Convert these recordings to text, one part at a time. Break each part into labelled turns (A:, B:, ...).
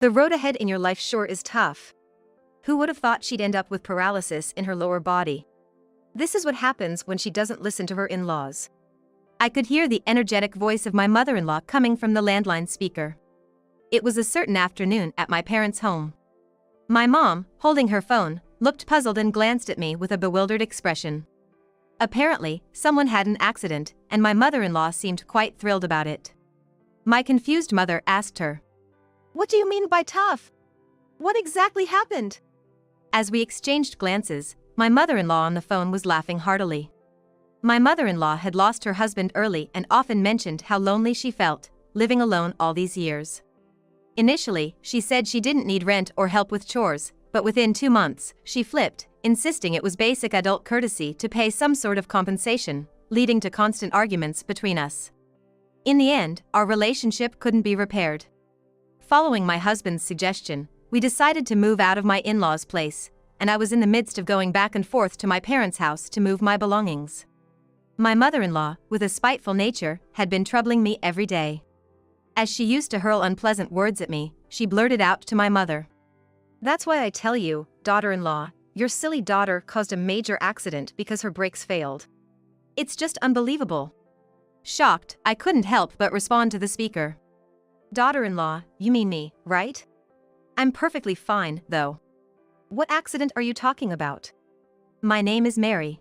A: The road ahead in your life sure is tough. Who would have thought she'd end up with paralysis in her lower body? This is what happens when she doesn't listen to her in-laws. I could hear the energetic voice of my mother-in-law coming from the landline speaker. It was a certain afternoon at my parents' home. My mom, holding her phone, looked puzzled and glanced at me with a bewildered expression. Apparently, someone had an accident, and my mother-in-law seemed quite thrilled about it. My confused mother asked her, "What do you mean by tough? What exactly happened?" As we exchanged glances, my mother-in-law on the phone was laughing heartily. My mother-in-law had lost her husband early and often mentioned how lonely she felt, living alone all these years. Initially, she said she didn't need rent or help with chores, but within 2 months, she flipped, insisting it was basic adult courtesy to pay some sort of compensation, leading to constant arguments between us. In the end, our relationship couldn't be repaired. Following my husband's suggestion, we decided to move out of my in-laws' place, and I was in the midst of going back and forth to my parents' house to move my belongings. My mother-in-law, with a spiteful nature, had been troubling me every day. As she used to hurl unpleasant words at me, she blurted out to my mother, "That's why I tell you, daughter-in-law, your silly daughter caused a major accident because her brakes failed. It's just unbelievable." Shocked, I couldn't help but respond to the speaker. "Daughter-in-law, you mean me, right? I'm perfectly fine, though. What accident are you talking about?" "My name is Mary.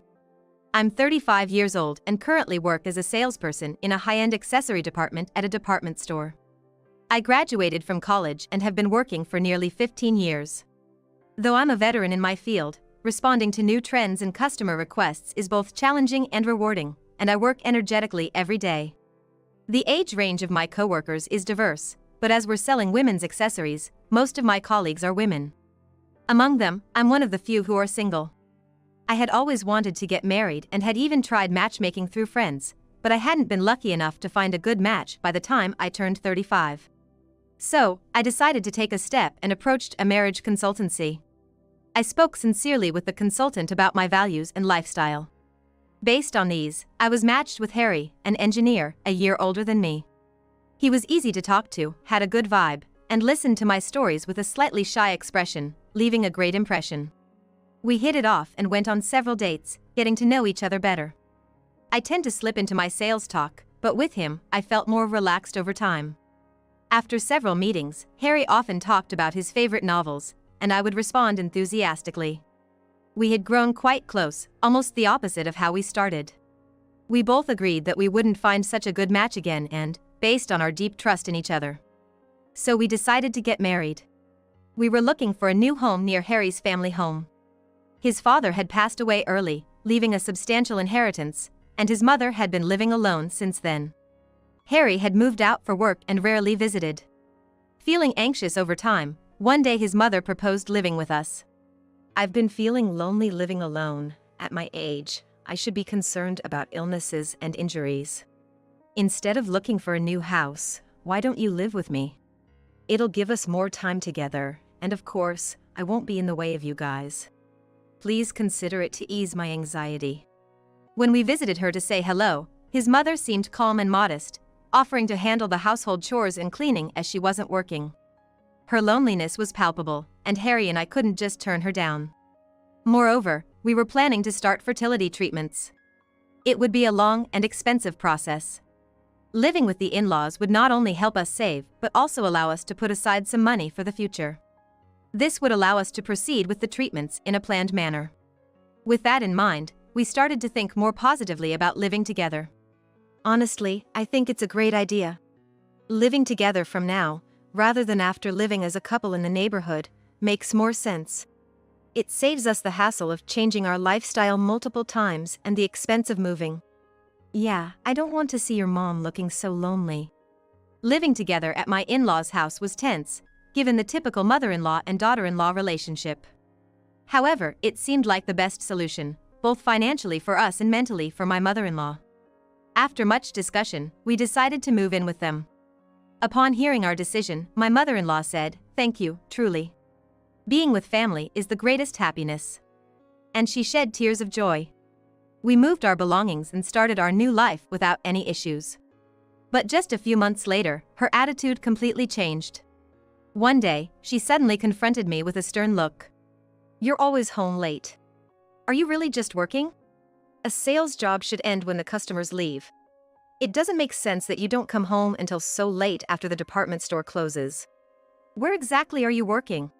A: I'm 35 years old and currently work as a salesperson in a high-end accessory department at a department store. I graduated from college and have been working for nearly 15 years. Though I'm a veteran in my field, responding to new trends and customer requests is both challenging and rewarding, and I work energetically every day. The age range of my coworkers is diverse, but as we're selling women's accessories, most of my colleagues are women. Among them, I'm one of the few who are single. I had always wanted to get married and had even tried matchmaking through friends, but I hadn't been lucky enough to find a good match by the time I turned 35. So, I decided to take a step and approached a marriage consultancy. I spoke sincerely with the consultant about my values and lifestyle. Based on these, I was matched with Harry, an engineer, a year older than me. He was easy to talk to, had a good vibe, and listened to my stories with a slightly shy expression, leaving a great impression. We hit it off and went on several dates, getting to know each other better. I tend to slip into my sales talk, but with him, I felt more relaxed over time. After several meetings, Harry often talked about his favorite novels, and I would respond enthusiastically. We had grown quite close, almost the opposite of how we started. We both agreed that we wouldn't find such a good match again and, based on our deep trust in each other. So we decided to get married. We were looking for a new home near Harry's family home. His father had passed away early, leaving a substantial inheritance, and his mother had been living alone since then. Harry had moved out for work and rarely visited. Feeling anxious over time, one day his mother proposed living with us. "I've been feeling lonely living alone. At my age, I should be concerned about illnesses and injuries. Instead of looking for a new house, why don't you live with me? It'll give us more time together, and of course, I won't be in the way of you guys. Please consider it to ease my anxiety." When we visited her to say hello, his mother seemed calm and modest, offering to handle the household chores and cleaning as she wasn't working. Her loneliness was palpable, and Harry and I couldn't just turn her down. Moreover, we were planning to start fertility treatments. It would be a long and expensive process. Living with the in-laws would not only help us save, but also allow us to put aside some money for the future. This would allow us to proceed with the treatments in a planned manner. With that in mind, we started to think more positively about living together. Honestly, I think it's a great idea. Living together from now, rather than after living as a couple in the neighborhood, makes more sense. It saves us the hassle of changing our lifestyle multiple times and the expense of moving. Yeah, I don't want to see your mom looking so lonely. Living together at my in-laws' house was tense, given the typical mother-in-law and daughter-in-law relationship. However, it seemed like the best solution, both financially for us and mentally for my mother-in-law. After much discussion, we decided to move in with them. Upon hearing our decision, my mother-in-law said, "Thank you, truly. Being with family is the greatest happiness." And she shed tears of joy. We moved our belongings and started our new life without any issues. But just a few months later, her attitude completely changed. One day, she suddenly confronted me with a stern look. "You're always home late. Are you really just working? A sales job should end when the customers leave. It doesn't make sense that you don't come home until so late after the department store closes. Where exactly are you working?"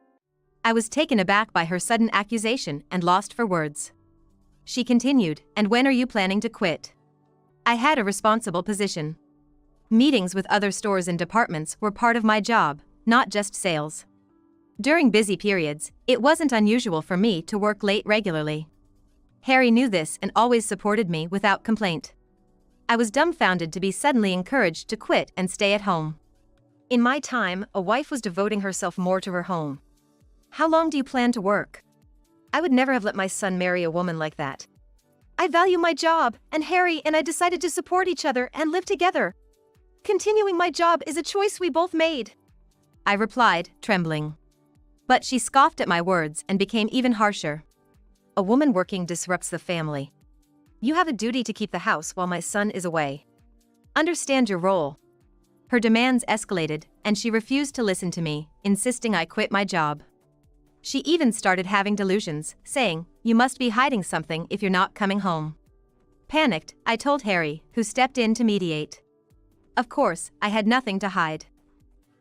A: I was taken aback by her sudden accusation and lost for words. She continued, "And when are you planning to quit?" I had a responsible position. Meetings with other stores and departments were part of my job, not just sales. During busy periods, it wasn't unusual for me to work late regularly. Harry knew this and always supported me without complaint. I was dumbfounded to be suddenly encouraged to quit and stay at home. In my time, a wife was devoting herself more to her home. "How long do you plan to work?" I would never have let my son marry a woman like that. "I value my job, and Harry and I decided to support each other and live together. Continuing my job is a choice we both made," I replied, trembling. But she scoffed at my words and became even harsher. "A woman working disrupts the family. You have a duty to keep the house while my son is away. Understand your role." Her demands escalated, and she refused to listen to me, insisting I quit my job. She even started having delusions, saying, "You must be hiding something if you're not coming home." Panicked, I told Harry, who stepped in to mediate. Of course, I had nothing to hide.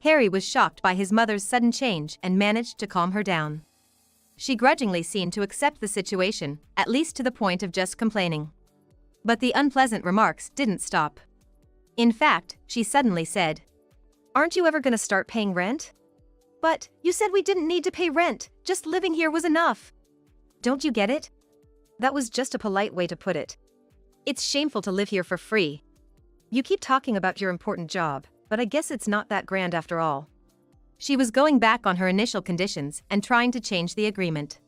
A: Harry was shocked by his mother's sudden change and managed to calm her down. She grudgingly seemed to accept the situation, at least to the point of just complaining. But the unpleasant remarks didn't stop. In fact, she suddenly said, "Aren't you ever gonna start paying rent?" "But, you said we didn't need to pay rent, just living here was enough." "Don't you get it? That was just a polite way to put it. It's shameful to live here for free. You keep talking about your important job, but I guess it's not that grand after all." She was going back on her initial conditions and trying to change the agreement.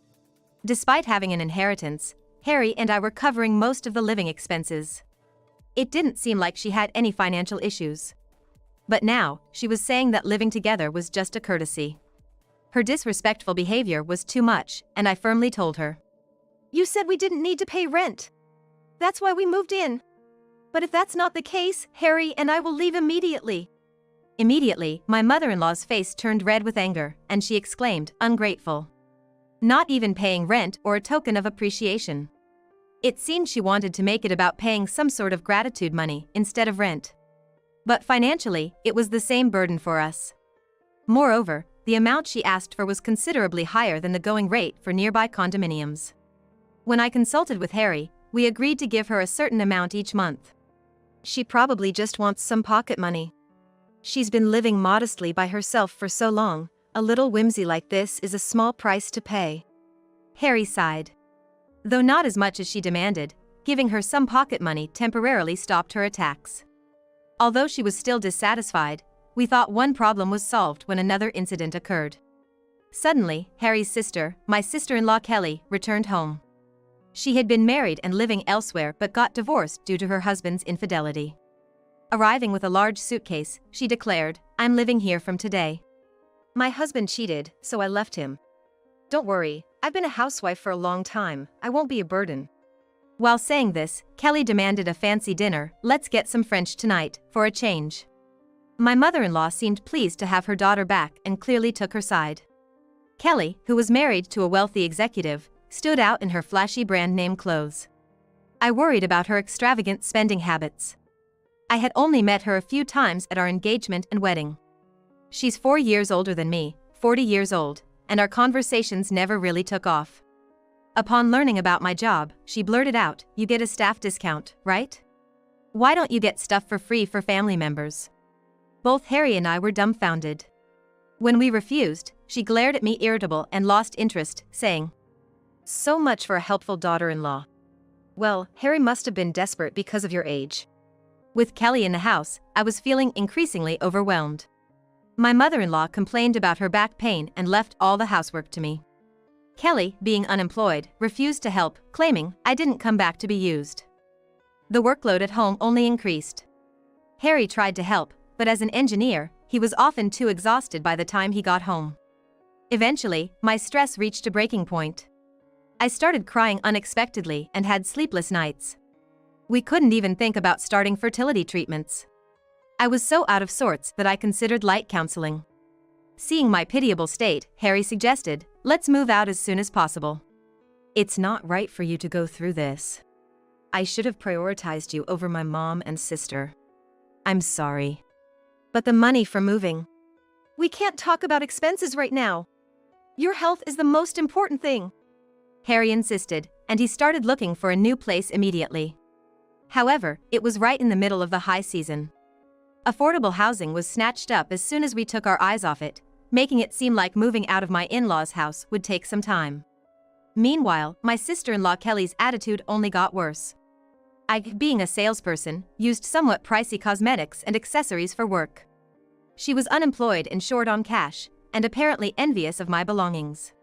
A: Despite having an inheritance, Harry and I were covering most of the living expenses. It didn't seem like she had any financial issues. But now, she was saying that living together was just a courtesy. Her disrespectful behavior was too much, and I firmly told her. "You said we didn't need to pay rent. That's why we moved in. But if that's not the case, Harry and I will leave immediately." Immediately, my mother-in-law's face turned red with anger, and she exclaimed, "Ungrateful. Not even paying rent or a token of appreciation." It seemed she wanted to make it about paying some sort of gratitude money instead of rent. But financially, it was the same burden for us. Moreover, the amount she asked for was considerably higher than the going rate for nearby condominiums. When I consulted with Harry, we agreed to give her a certain amount each month. "She probably just wants some pocket money. She's been living modestly by herself for so long, a little whimsy like this is a small price to pay." Harry sighed. Though not as much as she demanded, giving her some pocket money temporarily stopped her attacks. Although she was still dissatisfied, we thought one problem was solved when another incident occurred. Suddenly, Harry's sister, my sister-in-law Kelly, returned home. She had been married and living elsewhere but got divorced due to her husband's infidelity. Arriving with a large suitcase, she declared, "I'm living here from today. My husband cheated, so I left him. Don't worry, I've been a housewife for a long time, I won't be a burden." While saying this, Kelly demanded a fancy dinner, "Let's get some French tonight, for a change." My mother-in-law seemed pleased to have her daughter back and clearly took her side. Kelly, who was married to a wealthy executive, stood out in her flashy brand name clothes. I worried about her extravagant spending habits. I had only met her a few times at our engagement and wedding. She's 4 years older than me, 40 years old, and our conversations never really took off. Upon learning about my job, she blurted out, "You get a staff discount, right? Why don't you get stuff for free for family members?" Both Harry and I were dumbfounded. When we refused, she glared at me irritable and lost interest, saying, "So much for a helpful daughter-in-law. Well, Harry must have been desperate because of your age." With Kelly in the house, I was feeling increasingly overwhelmed. My mother-in-law complained about her back pain and left all the housework to me. Kelly, being unemployed, refused to help, claiming I didn't come back to be used. The workload at home only increased. Harry tried to help, but as an engineer, he was often too exhausted by the time he got home. Eventually, my stress reached a breaking point. I started crying unexpectedly and had sleepless nights. We couldn't even think about starting fertility treatments. I was so out of sorts that I considered light counseling. Seeing my pitiable state, Harry suggested, "Let's move out as soon as possible." "It's not right for you to go through this. I should have prioritized you over my mom and sister. I'm sorry. But the money for moving." "We can't talk about expenses right now. Your health is the most important thing," Harry insisted, and he started looking for a new place immediately. However, it was right in the middle of the high season. Affordable housing was snatched up as soon as we took our eyes off it, making it seem like moving out of my in-laws' house would take some time. Meanwhile, my sister-in-law Kelly's attitude only got worse. I, being a salesperson, used somewhat pricey cosmetics and accessories for work. She was unemployed and short on cash, and apparently envious of my belongings.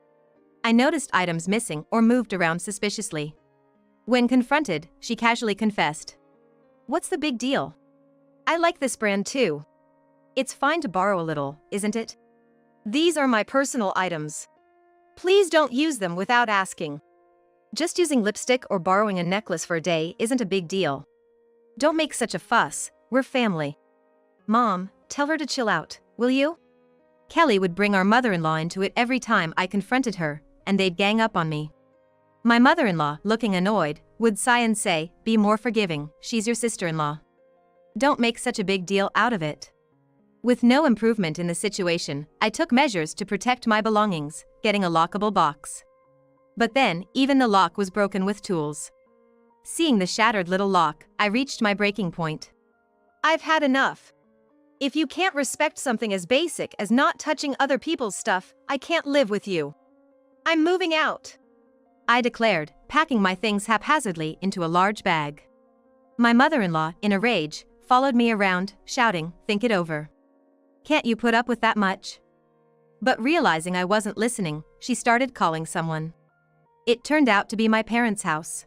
A: I noticed items missing or moved around suspiciously. When confronted, she casually confessed, "What's the big deal? I like this brand too. It's fine to borrow a little, isn't it? These are my personal items. Please don't use them without asking. Just using lipstick or borrowing a necklace for a day isn't a big deal. Don't make such a fuss, we're family. Mom, tell her to chill out, will you?" Kelly would bring our mother-in-law into it every time I confronted her, and they'd gang up on me. My mother-in-law, looking annoyed, would sigh and say, "Be more forgiving, she's your sister-in-law. Don't make such a big deal out of it." With no improvement in the situation, I took measures to protect my belongings, getting a lockable box. But then, even the lock was broken with tools. Seeing the shattered little lock, I reached my breaking point. "I've had enough. If you can't respect something as basic as not touching other people's stuff, I can't live with you. I'm moving out," I declared, packing my things haphazardly into a large bag. My mother-in-law, in a rage, followed me around, shouting, "Think it over. Can't you put up with that much?" But realizing I wasn't listening, she started calling someone. It turned out to be my parents' house.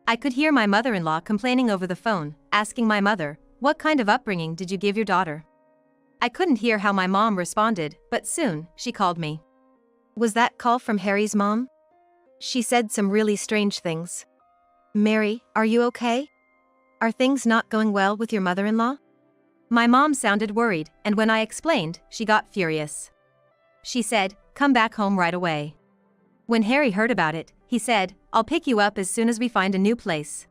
A: I could hear my mother-in-law complaining over the phone, asking my mother, "What kind of upbringing did you give your daughter?" I couldn't hear how my mom responded, but soon, she called me. "Was that call from Harry's mom? She said some really strange things. Mary, are you okay? Are things not going well with your mother-in-law?" My mom sounded worried, and when I explained, she got furious. She said, "Come back home right away." When Harry heard about it, he said, "I'll pick you up as soon as we find a new place,"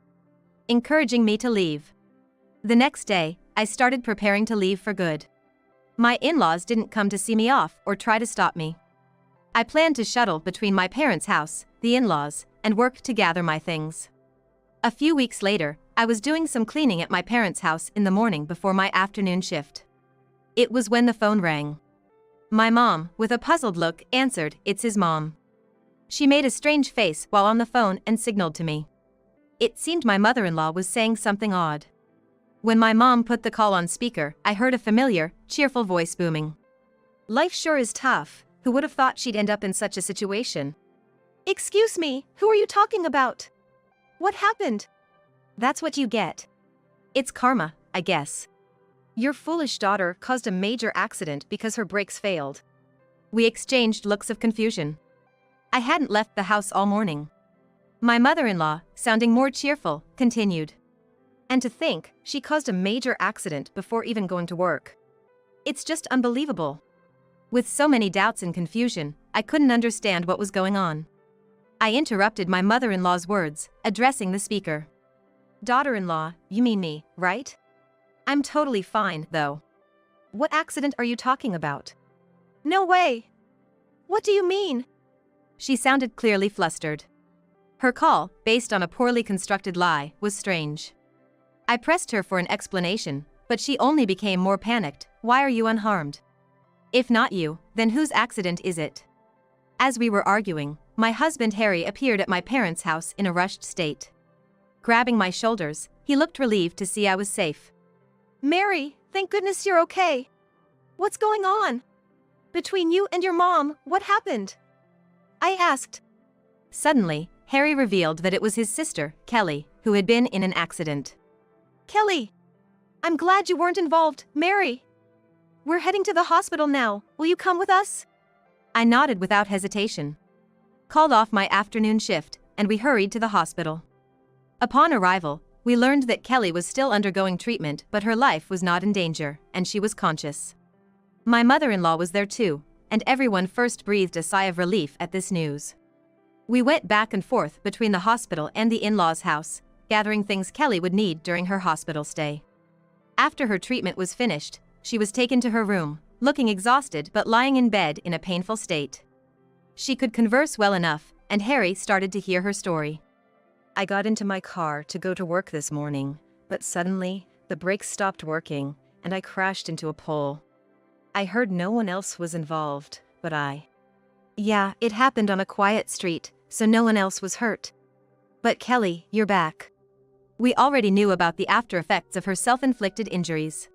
A: encouraging me to leave. The next day, I started preparing to leave for good. My in-laws didn't come to see me off or try to stop me. I planned to shuttle between my parents' house, the in-laws, and work to gather my things. A few weeks later, I was doing some cleaning at my parents' house in the morning before my afternoon shift. It was when the phone rang. My mom, with a puzzled look, answered, "It's his mom." She made a strange face while on the phone and signaled to me. It seemed my mother-in-law was saying something odd. When my mom put the call on speaker, I heard a familiar, cheerful voice booming. "Life sure is tough. Who would have thought she'd end up in such a situation?" "Excuse me, who are you talking about? What happened?" "That's what you get. It's karma, I guess. Your foolish daughter caused a major accident because her brakes failed." We exchanged looks of confusion. I hadn't left the house all morning. My mother-in-law, sounding more cheerful, continued. "And to think, she caused a major accident before even going to work. It's just unbelievable." With so many doubts and confusion, I couldn't understand what was going on. I interrupted my mother-in-law's words, addressing the speaker. "Daughter-in-law, you mean me, right? I'm totally fine, though. What accident are you talking about?" "No way. What do you mean?" She sounded clearly flustered. Her call, based on a poorly constructed lie, was strange. I pressed her for an explanation, but she only became more panicked. "Why are you unharmed? If not you, then whose accident is it?" As we were arguing, my husband Harry appeared at my parents' house in a rushed state. Grabbing my shoulders, he looked relieved to see I was safe. "Mary, thank goodness you're okay. What's going on? Between you and your mom, what happened?" I asked. Suddenly, Harry revealed that it was his sister, Kelly, who had been in an accident. "Kelly! I'm glad you weren't involved, Mary. We're heading to the hospital now. Will you come with us?" I nodded without hesitation. Called off my afternoon shift, and we hurried to the hospital. Upon arrival, we learned that Kelly was still undergoing treatment, but her life was not in danger, and she was conscious. My mother-in-law was there too, and everyone first breathed a sigh of relief at this news. We went back and forth between the hospital and the in-laws' house, gathering things Kelly would need during her hospital stay. After her treatment was finished, she was taken to her room, looking exhausted but lying in bed in a painful state. She could converse well enough, and Harry started to hear her story. I got into my car to go to work this morning, but suddenly, the brakes stopped working, and I crashed into a pole. I heard no one else was involved, but I. Yeah, it happened on a quiet street, so no one else was hurt. But Kelly, you're back. We already knew about the after effects of her self-inflicted injuries.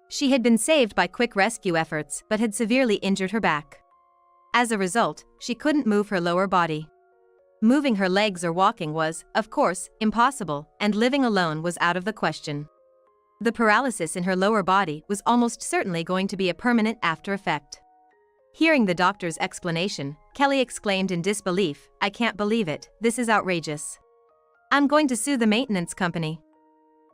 A: She had been saved by quick rescue efforts but had severely injured her back. As a result, she couldn't move her lower body. Moving her legs or walking was, of course, impossible, and living alone was out of the question. The paralysis in her lower body was almost certainly going to be a permanent after effect. Hearing the doctor's explanation, Kelly exclaimed in disbelief, I can't believe it, this is outrageous. I'm going to sue the maintenance company.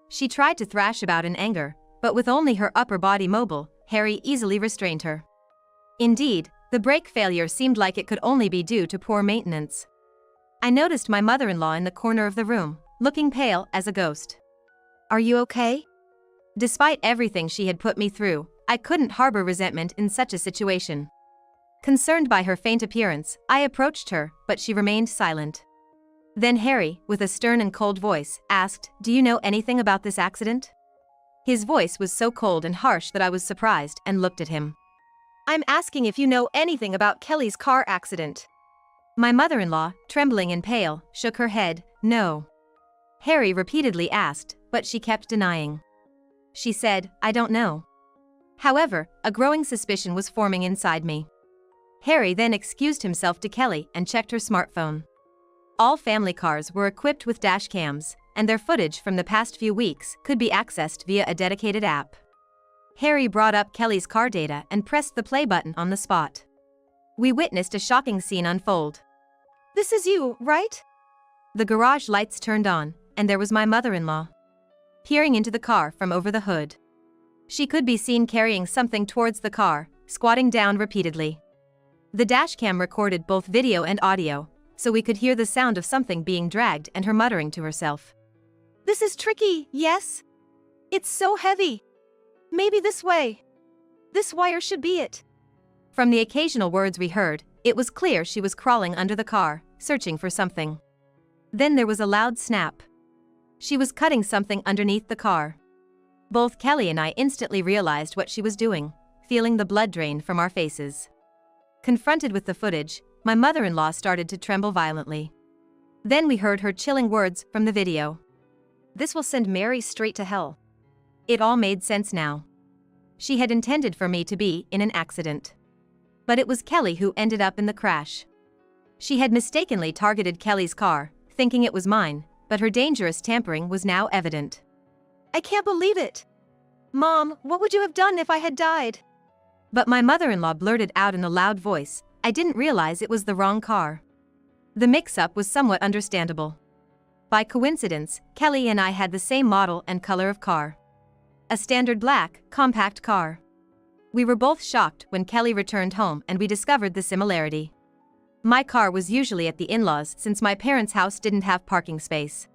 A: She tried to thrash about in anger, but with only her upper body mobile, Harry easily restrained her. Indeed, the brake failure seemed like it could only be due to poor maintenance. I noticed my mother-in-law in the corner of the room, looking pale as a ghost. Are you okay? Despite everything she had put me through, I couldn't harbor resentment in such a situation. Concerned by her faint appearance, I approached her, but she remained silent. Then Harry, with a stern and cold voice, asked, Do you know anything about this accident? His voice was so cold and harsh that I was surprised and looked at him. I'm asking if you know anything about Kelly's car accident. My mother-in-law, trembling and pale, shook her head, no. Harry repeatedly asked, but she kept denying. She said, I don't know. However, a growing suspicion was forming inside me. Harry then excused himself to Kelly and checked her smartphone. All family cars were equipped with dash cams, and their footage from the past few weeks could be accessed via a dedicated app. Harry brought up Kelly's car data and pressed the play button on the spot. We witnessed a shocking scene unfold. This is you, right? The garage lights turned on, and there was my mother-in-law. Peering into the car from over the hood. She could be seen carrying something towards the car, squatting down repeatedly. The dashcam recorded both video and audio, so we could hear the sound of something being dragged and her muttering to herself. This is tricky, yes? It's so heavy. Maybe this way. This wire should be it. From the occasional words we heard, it was clear she was crawling under the car, searching for something. Then there was a loud snap. She was cutting something underneath the car. Both Kelly and I instantly realized what she was doing, feeling the blood drain from our faces. Confronted with the footage, my mother-in-law started to tremble violently. Then we heard her chilling words from the video. This will send Mary straight to hell. It all made sense now. She had intended for me to be in an accident. But it was Kelly who ended up in the crash. She had mistakenly targeted Kelly's car, thinking it was mine, but her dangerous tampering was now evident. I can't believe it. Mom, what would you have done if I had died? But my mother-in-law blurted out in a loud voice, I didn't realize it was the wrong car. The mix-up was somewhat understandable. By coincidence, Kelly and I had the same model and color of car. A standard black, compact car. We were both shocked when Kelly returned home and we discovered the similarity. My car was usually at the in-laws since my parents' house didn't have parking space.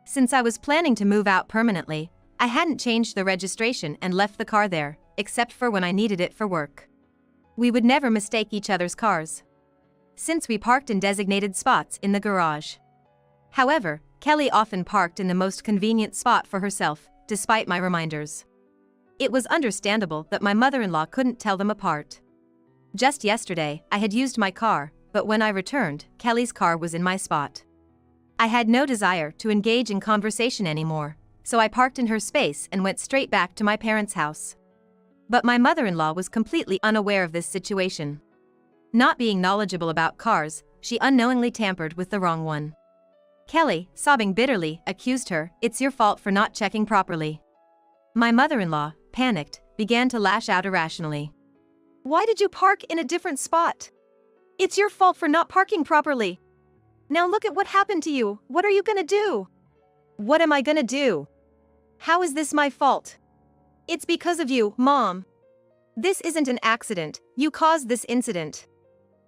A: Since I was planning to move out permanently, I hadn't changed the registration and left the car there, except for when I needed it for work. We would never mistake each other's cars. Since we parked in designated spots in the garage. However, Kelly often parked in the most convenient spot for herself, despite my reminders. It was understandable that my mother-in-law couldn't tell them apart. Just yesterday, I had used my car, but when I returned, Kelly's car was in my spot. I had no desire to engage in conversation anymore, so I parked in her space and went straight back to my parents' house. But my mother-in-law was completely unaware of this situation. Not being knowledgeable about cars, she unknowingly tampered with the wrong one. Kelly, sobbing bitterly, accused her, It's your fault for not checking properly. My mother-in-law, panicked, began to lash out irrationally. Why did you park in a different spot? It's your fault for not parking properly. Now look at what happened to you, what are you gonna do? What am I gonna do? How is this my fault? It's because of you, Mom. This isn't an accident, you caused this incident.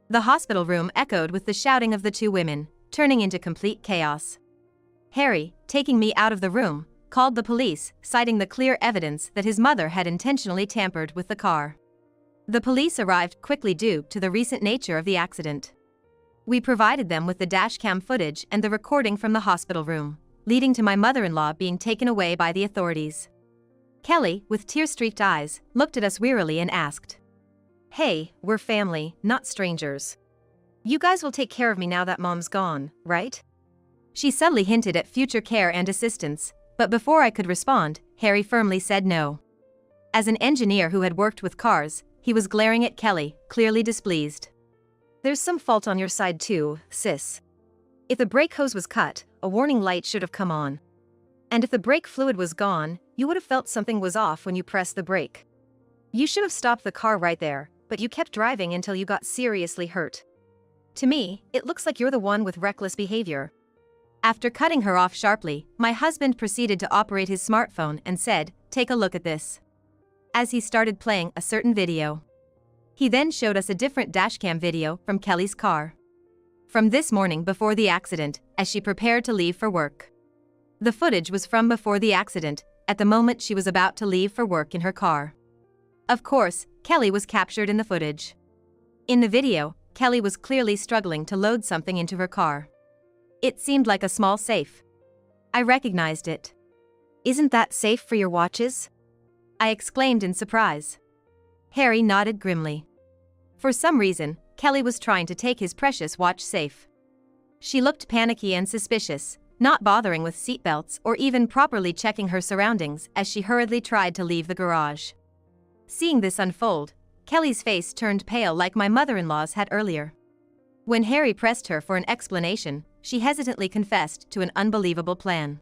A: The hospital room echoed with the shouting of the two women, turning into complete chaos. Harry, taking me out of the room, called the police, citing the clear evidence that his mother had intentionally tampered with the car. The police arrived quickly due to the recent nature of the accident. We provided them with the dashcam footage and the recording from the hospital room, leading to my mother-in-law being taken away by the authorities. Kelly, with tear-streaked eyes, looked at us wearily and asked, "Hey, we're family, not strangers. You guys will take care of me now that Mom's gone, right?" She subtly hinted at future care and assistance, but before I could respond, Harry firmly said no. As an engineer who had worked with cars, he was glaring at Kelly, clearly displeased. "There's some fault on your side too, sis. If the brake hose was cut, a warning light should have come on. And if the brake fluid was gone, you would have felt something was off when you pressed the brake. You should have stopped the car right there, but you kept driving until you got seriously hurt. To me, it looks like you're the one with reckless behavior." After cutting her off sharply, my husband proceeded to operate his smartphone and said, "Take a look at this." As he started playing a certain video. He then showed us a different dashcam video from Kelly's car. From this morning before the accident, as she prepared to leave for work. The footage was from before the accident, at the moment she was about to leave for work in her car. Of course, Kelly was captured in the footage. In the video, Kelly was clearly struggling to load something into her car. It seemed like a small safe. I recognized it. "Isn't that safe for your watches?" I exclaimed in surprise. Harry nodded grimly. For some reason, Kelly was trying to take his precious watch safe. She looked panicky and suspicious, not bothering with seatbelts or even properly checking her surroundings as she hurriedly tried to leave the garage. Seeing this unfold, Kelly's face turned pale like my mother-in-law's had earlier. When Harry pressed her for an explanation, she hesitantly confessed to an unbelievable plan.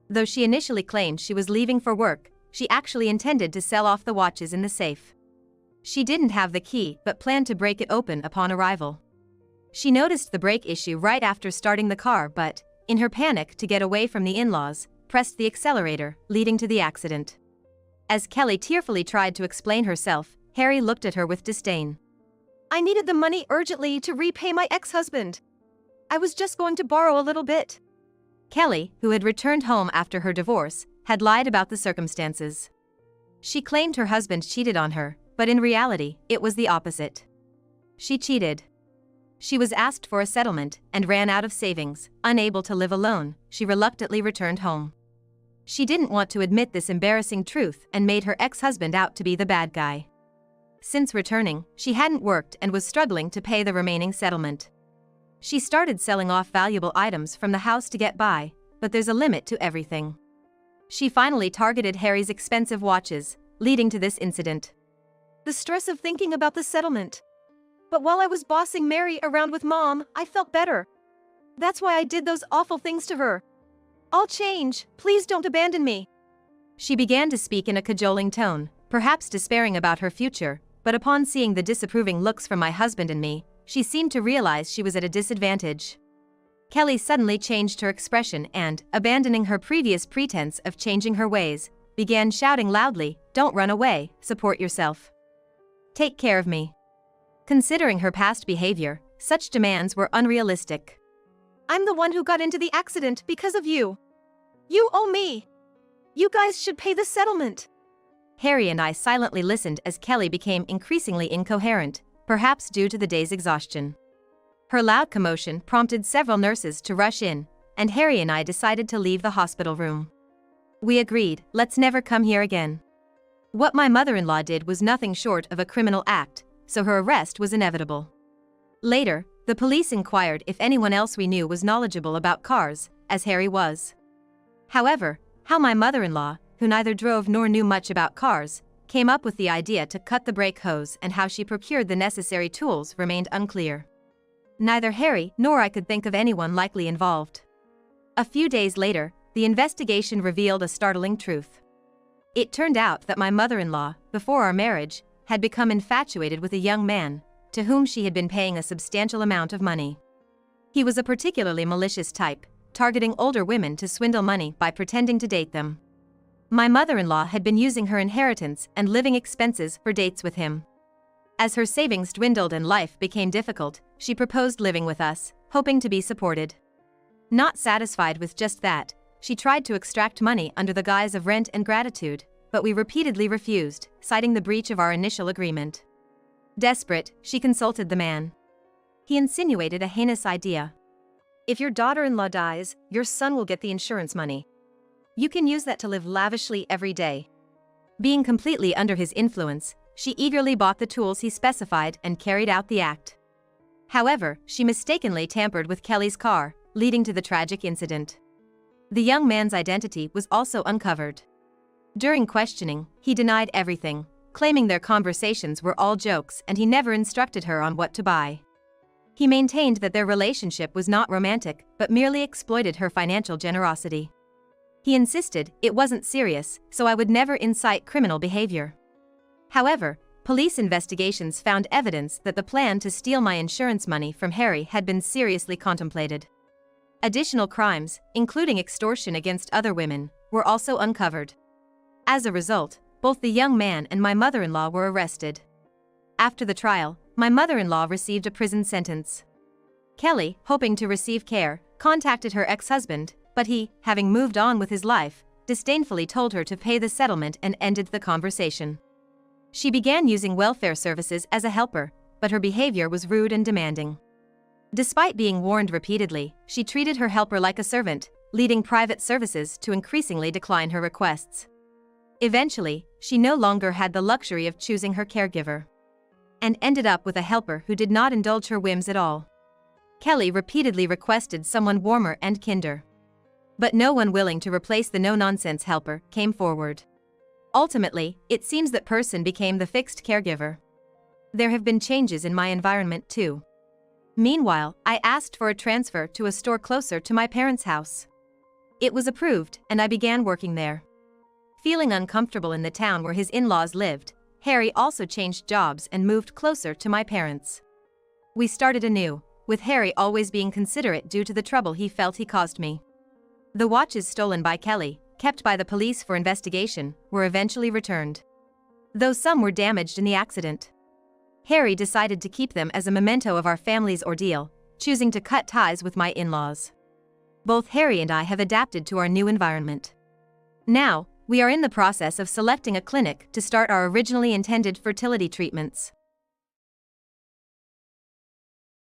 A: Though she initially claimed she was leaving for work, she actually intended to sell off the watches in the safe. She didn't have the key but planned to break it open upon arrival. She noticed the brake issue right after starting the car but, in her panic to get away from the in-laws, pressed the accelerator, leading to the accident. As Kelly tearfully tried to explain herself, Harry looked at her with disdain. "I needed the money urgently to repay my ex-husband. I was just going to borrow a little bit." Kelly, who had returned home after her divorce, had lied about the circumstances. She claimed her husband cheated on her, but in reality, it was the opposite. She cheated. She was asked for a settlement and ran out of savings. Unable to live alone, she reluctantly returned home. She didn't want to admit this embarrassing truth and made her ex-husband out to be the bad guy. Since returning, she hadn't worked and was struggling to pay the remaining settlement. She started selling off valuable items from the house to get by, but there's a limit to everything. She finally targeted Harry's expensive watches, leading to this incident. "The stress of thinking about the settlement. But while I was bossing Mary around with Mom, I felt better. That's why I did those awful things to her. I'll change, please don't abandon me." She began to speak in a cajoling tone, perhaps despairing about her future, but upon seeing the disapproving looks from my husband and me, she seemed to realize she was at a disadvantage. Kelly suddenly changed her expression and, abandoning her previous pretense of changing her ways, began shouting loudly, "Don't run away, support yourself. Take care of me." Considering her past behavior, such demands were unrealistic. "I'm the one who got into the accident because of you. You owe me. You guys should pay the settlement." Harry and I silently listened as Kelly became increasingly incoherent, perhaps due to the day's exhaustion. Her loud commotion prompted several nurses to rush in, and Harry and I decided to leave the hospital room. We agreed, let's never come here again. What my mother-in-law did was nothing short of a criminal act, so her arrest was inevitable. Later, the police inquired if anyone else we knew was knowledgeable about cars, as Harry was. However, how my mother-in-law, who neither drove nor knew much about cars, came up with the idea to cut the brake hose and how she procured the necessary tools remained unclear. Neither Harry nor I could think of anyone likely involved. A few days later, the investigation revealed a startling truth. It turned out that my mother-in-law, before our marriage, had become infatuated with a young man, to whom she had been paying a substantial amount of money. He was a particularly malicious type, targeting older women to swindle money by pretending to date them. My mother-in-law had been using her inheritance and living expenses for dates with him. As her savings dwindled and life became difficult, she proposed living with us, hoping to be supported. Not satisfied with just that, she tried to extract money under the guise of rent and gratitude, but we repeatedly refused, citing the breach of our initial agreement. Desperate, she consulted the man. He insinuated a heinous idea. If your daughter-in-law dies, your son will get the insurance money. You can use that to live lavishly every day. Being completely under his influence, she eagerly bought the tools he specified and carried out the act. However, she mistakenly tampered with Kelly's car, leading to the tragic incident. The young man's identity was also uncovered. During questioning, he denied everything, claiming their conversations were all jokes and he never instructed her on what to buy. He maintained that their relationship was not romantic but merely exploited her financial generosity. He insisted it wasn't serious, so I would never incite criminal behavior. However, police investigations found evidence that the plan to steal my insurance money from Harry had been seriously contemplated. Additional crimes, including extortion against other women, were also uncovered. As a result, both the young man and my mother-in-law were arrested. After the trial, my mother-in-law received a prison sentence. Kelly, hoping to receive care, contacted her ex-husband, but he, having moved on with his life, disdainfully told her to pay the settlement and ended the conversation. She began using welfare services as a helper, but her behavior was rude and demanding. Despite being warned repeatedly, she treated her helper like a servant, leading private services to increasingly decline her requests. Eventually, she no longer had the luxury of choosing her caregiver, and ended up with a helper who did not indulge her whims at all. Kelly repeatedly requested someone warmer and kinder, but no one willing to replace the no-nonsense helper came forward. Ultimately, it seems that person became the fixed caregiver. There have been changes in my environment too. Meanwhile, I asked for a transfer to a store closer to my parents' house. It was approved, and I began working there. Feeling uncomfortable in the town where his in-laws lived, Harry also changed jobs and moved closer to my parents. We started anew, with Harry always being considerate due to the trouble he felt he caused me. The watches stolen by Kelly, kept by the police for investigation, were eventually returned, though some were damaged in the accident. Harry decided to keep them as a memento of our family's ordeal, choosing to cut ties with my in-laws. Both Harry and I have adapted to our new environment. Now, we are in the process of selecting a clinic to start our originally intended fertility treatments.